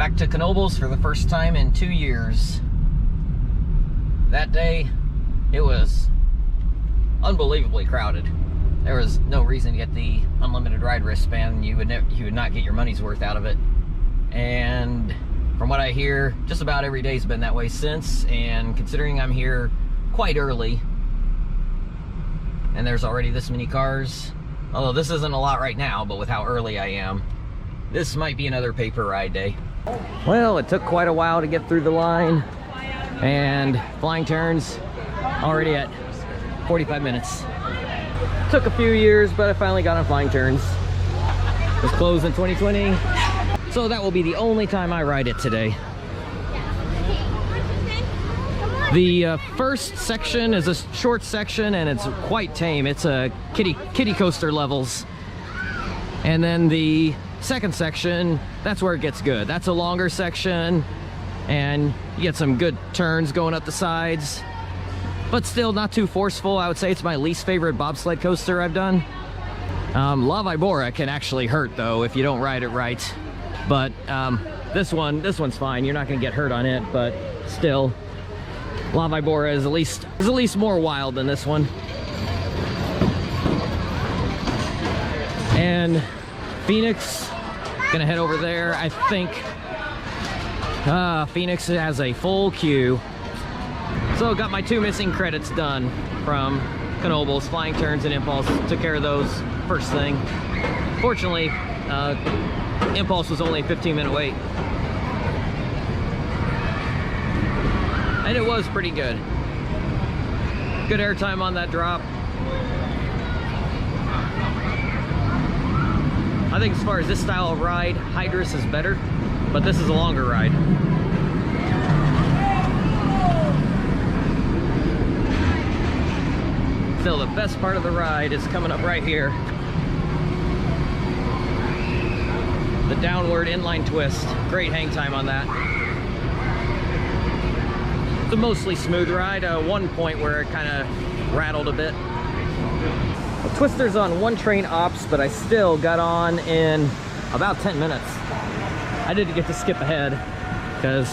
back to Knoebels for the first time in 2 years. That day, it was unbelievably crowded. There was no reason to get the unlimited ride wristband. You would not get your money's worth out of it. And from what I hear, just about every day's been that way since. And considering I'm here quite early, and there's already this many cars, although this isn't a lot right now, but with how early I am, this might be another paper ride day. Well, it took quite a while to get through the line, and flying turns already at 45 minutes. Took a few years, but I finally got on flying turns. It was closed in 2020, so that will be the only time I ride it today. The first section is a short section, and it's quite tame. It's a kiddie coaster levels. And then the second section, that's where it gets good. That's a longer section, and you get some good turns going up the sides, but still not too forceful. I would say it's my least favorite bobsled coaster I've done. Unavoidable can actually hurt though if you don't ride it right, but this one's fine. You're not gonna get hurt on it, but still, Unavoidable is at least more wild than this one. And Phoenix, gonna head over there. I think Phoenix has a full queue. So got my 2 missing credits done from Knoebels. Flying turns and Impulse, took care of those first thing. Fortunately, Impulse was only a 15-minute wait. And it was pretty good. Good airtime on that drop. I think as far as this style of ride, Hydrus is better, but this is a longer ride. Still, the best part of the ride is coming up right here. The downward inline twist. Great hang time on that. It's a mostly smooth ride. One point where it kind of rattled a bit. The Twister's on one train ops, but I still got on in about 10 minutes. I didn't get to skip ahead because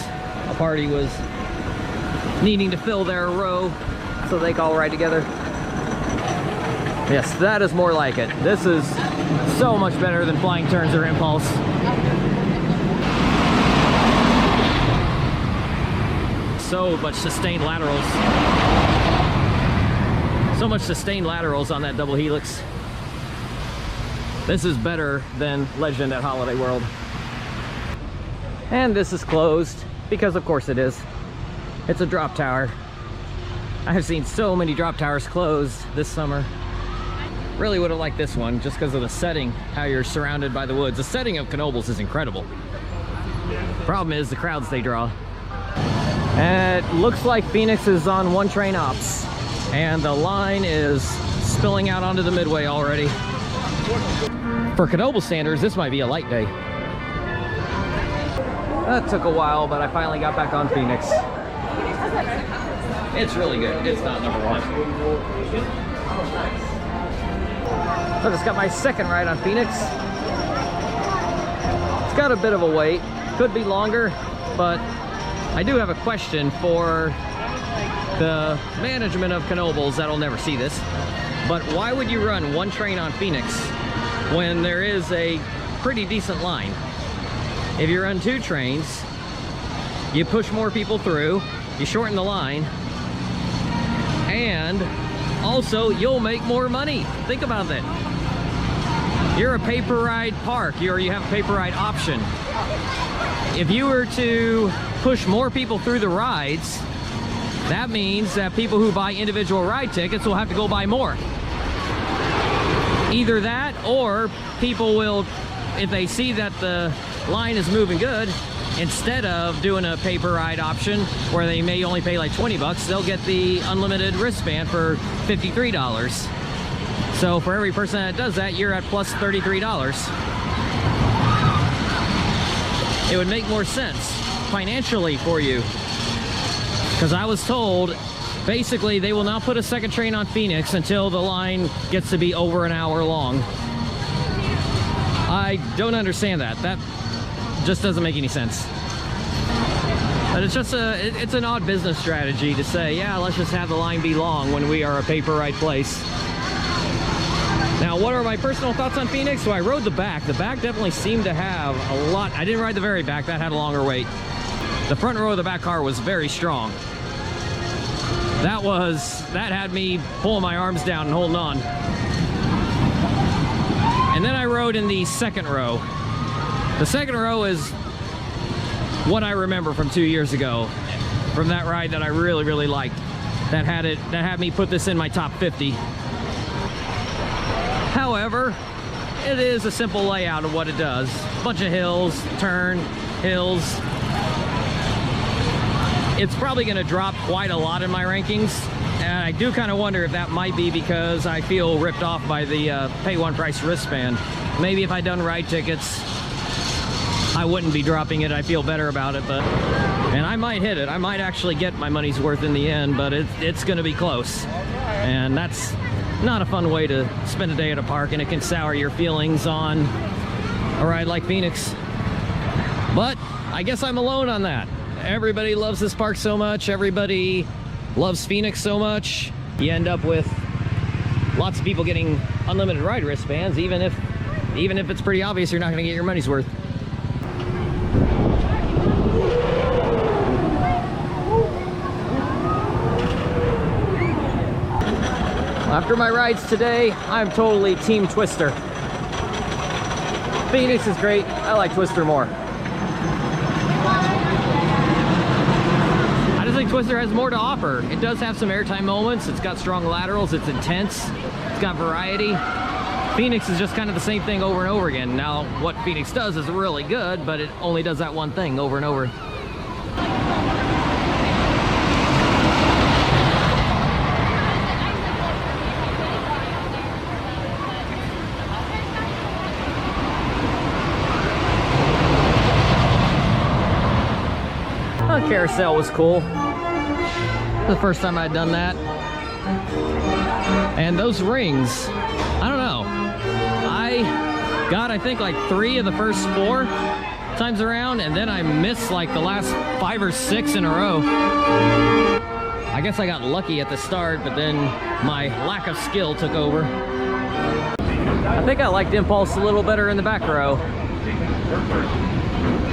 a party was needing to fill their row so they could all ride together. Yes, that is more like it. This is so much better than flying turns or Impulse. So much sustained laterals. So much sustained laterals on that double helix. This is better than Legend at Holiday World. And this is closed, because of course it is. It's a drop tower. I have seen so many drop towers closed this summer. Really would have liked this one, just because of the setting, how you're surrounded by the woods. The setting of Knoebels is incredible. Problem is the crowds they draw. And it looks like Phoenix is on one train ops, and the line is spilling out onto the midway already. For Knoebels standards, this might be a light day. That took a while, but I finally got back on Phoenix. It's really good. It's not number one. So I just got my second ride on Phoenix. It's got a bit of a wait. Could be longer, but I do have a question for the management of Knoebels that'll never see this. But why would you run one train on Phoenix when there is a pretty decent line? If you run 2 trains, you push more people through, you shorten the line, and also you'll make more money. Think about that. You're a paper ride park, or you have a paper ride option. If you were to push more people through the rides, that means that people who buy individual ride tickets will have to go buy more. Either that, or people will, if they see that the line is moving good, instead of doing a paper ride option where they may only pay like 20 bucks, they'll get the unlimited wristband for $53. So for every person that does that, you're at plus $33. It would make more sense financially for you, because I was told basically they will not put a second train on Phoenix until the line gets to be over an hour long. I don't understand that. That just doesn't make any sense. But it's just it's an odd business strategy to say, yeah, let's just have the line be long when we are a pay-per-ride place. Now, what are my personal thoughts on Phoenix? So I rode the back. The back definitely seemed to have a lot. I didn't ride the very back. That had a longer wait. The front row of the back car was very strong. That had me pulling my arms down and holding on. And then I rode in the second row. The second row is what I remember from 2 years ago, from that ride that I really, really liked. That had me put this in my top 50. However, it is a simple layout of what it does. Bunch of hills, turn, hills. It's probably going to drop quite a lot in my rankings, and I do kind of wonder if that might be because I feel ripped off by the pay one price wristband. Maybe if I'd done ride tickets, I wouldn't be dropping it. I feel better about it, and I might hit it. I might actually get my money's worth in the end, but it's going to be close, and that's not a fun way to spend a day at a park, and it can sour your feelings on a ride like Phoenix. But I guess I'm alone on that. Everybody loves this park so much. Everybody loves Phoenix so much. You end up with lots of people getting unlimited ride wristbands, even if it's pretty obvious you're not going to get your money's worth. After my rides today, I'm totally Team Twister. Phoenix is great. I like Twister more. I just think Twister has more to offer. It does have some airtime moments. It's got strong laterals. It's intense. It's got variety. Phoenix is just kind of the same thing over and over again. Now, what Phoenix does is really good, but it only does that one thing over and over. Carousel was cool. The first time I'd done that. And those rings, I don't know. I got, I think, like 3 of the first 4 times around, and then I missed like the last 5 or 6 in a row. I guess I got lucky at the start, but then my lack of skill took over. I think I liked Impulse a little better in the back row.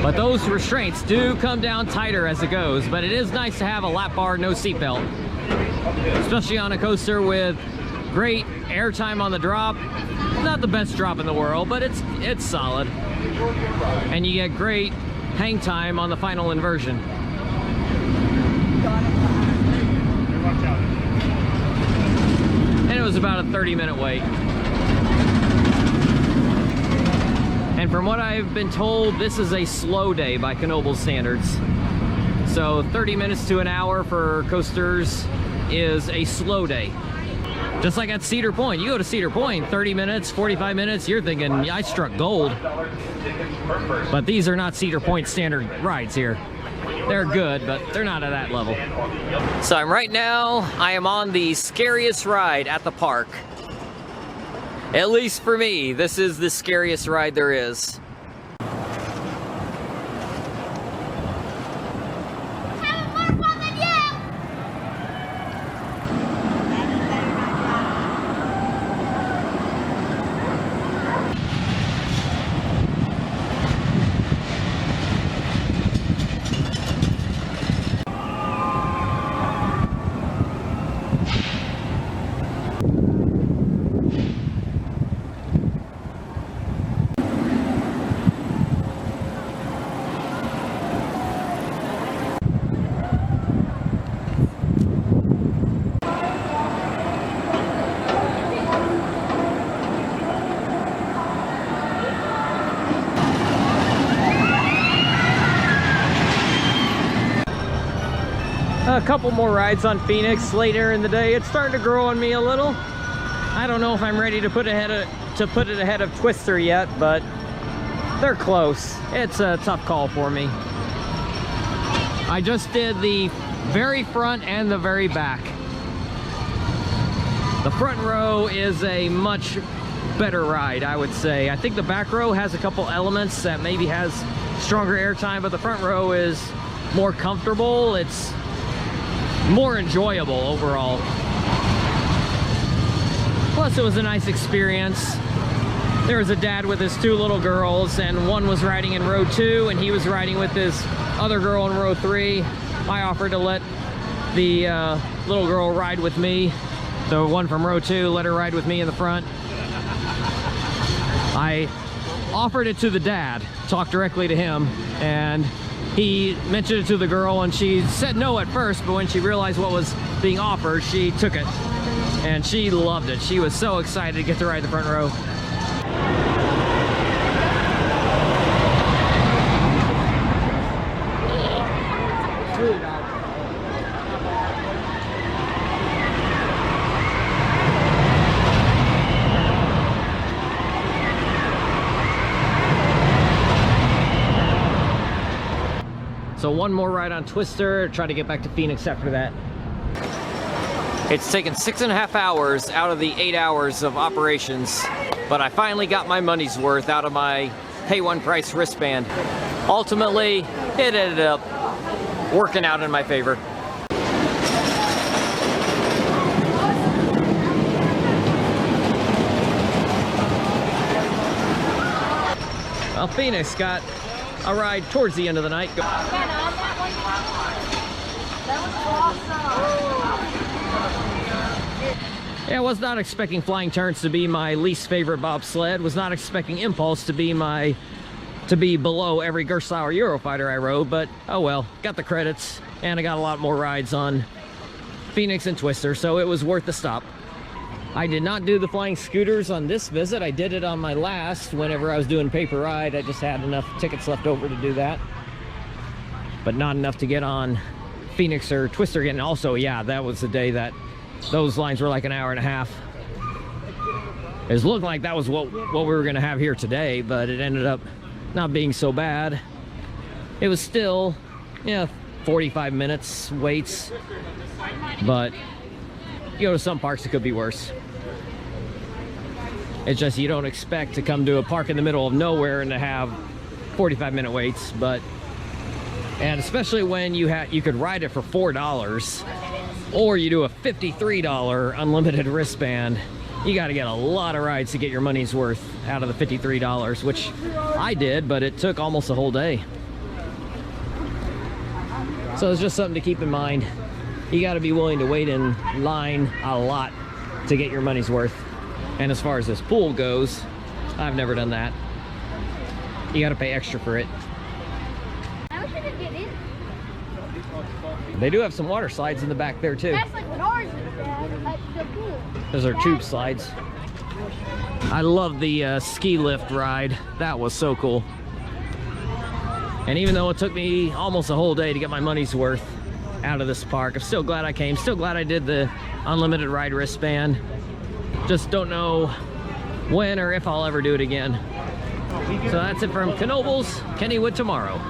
But those restraints do come down tighter as it goes. But it is nice to have a lap bar, no seatbelt. Especially on a coaster with great airtime on the drop. Not the best drop in the world, but it's solid. And you get great hang time on the final inversion. And it was about a 30-minute wait. And from what I've been told, this is a slow day by Knoebels standards. So 30 minutes to an hour for coasters is a slow day. Just like at Cedar Point. You go to Cedar Point, 30 minutes, 45 minutes, you're thinking, I struck gold. But these are not Cedar Point standard rides here. They're good, but they're not at that level. So right now, I am on the scariest ride at the park. At least for me, this is the scariest ride there is. A couple more rides on Phoenix later in the day. It's starting to grow on me a little. I don't know if I'm ready to put it ahead of Twister yet, but they're close. It's a tough call for me. I just did the very front and the very back. The front row is a much better ride, I would say. I think the back row has a couple elements that maybe has stronger airtime, but the front row is more comfortable. It's more enjoyable overall. Plus, it was a nice experience. There was a dad with his 2 little girls, and one was riding in row 2, and he was riding with his other girl in row 3. I offered to let the little girl ride with me. The one from row 2, let her ride with me in the front. I offered it to the dad, talked directly to him, and he mentioned it to the girl, and she said no at first, but when she realized what was being offered, she took it. And she loved it. She was so excited to get to ride the front row. So one more ride on Twister, try to get back to Phoenix after that. It's taken 6.5 hours out of the 8 hours of operations, but I finally got my money's worth out of my pay one price wristband. Ultimately, it ended up working out in my favor. Well, Phoenix got a ride towards the end of the night. Yeah, I was not expecting Flying Turns to be my least favorite bobsled. Was not expecting Impulse to be below every Gerstlauer Eurofighter I rode, but oh well, got the credits, and I got a lot more rides on Phoenix and Twister, so it was worth the stop. I did not do the flying scooters on this visit. I did it on my last, whenever I was doing paper ride. I just had enough tickets left over to do that, but not enough to get on Phoenix or Twister again. Also, yeah, that was the day that those lines were like an hour and a half. It was looking like that was what we were gonna have here today, but it ended up not being so bad. It was still, yeah, 45 minutes waits, but you go to some parks, it could be worse. It's just you don't expect to come to a park in the middle of nowhere and to have 45-minute waits, and especially when you could ride it for $4, or you do a $53 unlimited wristband. You got to get a lot of rides to get your money's worth out of the $53, which I did, but it took almost a whole day. So it's just something to keep in mind. You got to be willing to wait in line a lot to get your money's worth. And as far as this pool goes, I've never done that. You got to pay extra for it. I wish I could get in. They do have some water slides in the back there too. That's like what ours is, at the pool. Those are tube slides. I love the ski lift ride. That was so cool. And even though it took me almost a whole day to get my money's worth out of this park, I'm still glad I came. Still glad I did the unlimited ride wristband. Just don't know when or if I'll ever do it again. So that's it from Knoebels, Kennywood tomorrow.